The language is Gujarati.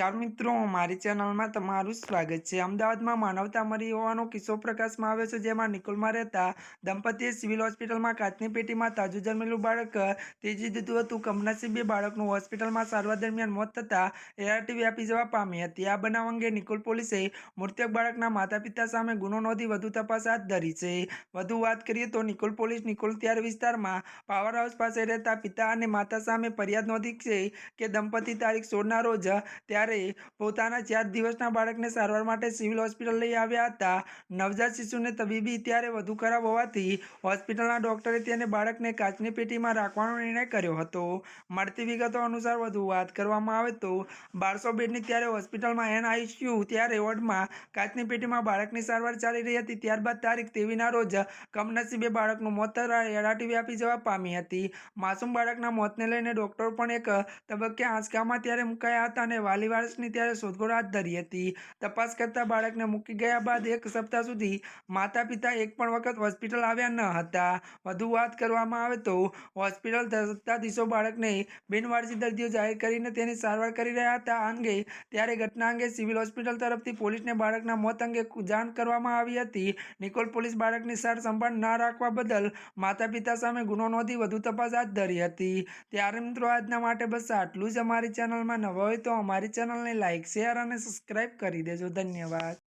નમસ્કાર મિત્રો, મારી ચેનલમાં તમારું સ્વાગત છે। અમદાવાદમાં માનવતા મળી હોવાનો કિસ્સો પ્રકાશમાં આવ્યો છે, જેમાં નિકોલમાં રહેતા દંપતીએ સિવિલ હોસ્પિટલમાં કાચની પેટીમાં તાજું જન્મેલું બાળક ત્યજી દીધું હતું। કમનસીબે બાળકનું હોસ્પિટલમાં સારવાર દરમિયાન મોત થતાં એઆરટી વ્યાપી જવા પામી હતી। આ બનાવ અંગે નિકોલ પોલીસે મૃતક બાળકના માતા-પિતા સામે ગુનો નોંધી વધુ તપાસ હાથ ધરી છે। વધુ વાત કરીએ તો નિકોલ પોલીસ નિકોલ ત્યાર વિસ્તારમાં પાવર હાઉસ પાસે રહેતા પિતા અને માતા સામે ફરિયાદ નોંધી છે કે દંપતી તારીખ 16ના રોજ ત્યારે પોતાના 4 દિવસના બાળકને સારવાર માટે સિવિલ હોસ્પિટલ લઈ આવ્યા હતા। નવજાત શિશુને તબીબી ત્યારે વધુ ખરાબ હોવાથી હોસ્પિટલના ડોક્ટરે તેને બાળકને કાચની પેટીમાં રાખવાનો નિર્ણય કર્યો હતો। મળતી વિગતો અનુસાર વધુ વાત કરવામાં આવે તો 1200 બેડની ત્યારે હોસ્પિટલમાં એનઆઈસીયુ ત્યારે વોર્ડમાં કાચની પેટીમાં બાળકની સારવાર ચાલી રહી હતી। ત્યારબાદ તારીખ 23ના રોજ કમનસીબે બાળકનું મોત થતાં એઆરટી વ્યાપી જવા પામી હતી। માસૂમ બાળકના મોતને લઈને ડોક્ટરો પણ એક તબક્કે આંચકામાં ત્યારે મુકાયા હતા અને વાલી વારસની ત્યારે શોધખોળ હાથ ધરી હતી। તપાસ કરતા બાળકને મૂકી ગયા બાદ એક સપ્તાહ સુધી માતા પિતા એક પણ વખત હોસ્પિટલ આવ્યા ન હતા। વધુ વાત કરવામાં આવે તો હોસ્પિટલ સત્તાધીશો બાળકને બિનવારસી દર્દીઓ જાહેર કરીને તેની સારવાર કરી રહ્યા હતા। આ અંગે ત્યારે ઘટના અંગે સિવિલ હોસ્પિટલ તરફથી પોલીસને બાળકના મોત અંગે જાણ કરવામાં આવી હતી। નિકોલ પોલીસ બાળકની સાર સંભાળ ન રાખવા બદલ માતા પિતા સામે ગુનો નોંધી વધુ તપાસ હાથ ધરી હતી। ત્યારે મિત્રો, આજના માટે બસ આટલું જ। અમારી ચેનલમાં નવા હોય તો અમારી ચેનલને લાઇક, શેર અને સબસ્ક્રાઇબ કરી દેજો। ધન્યવાદ।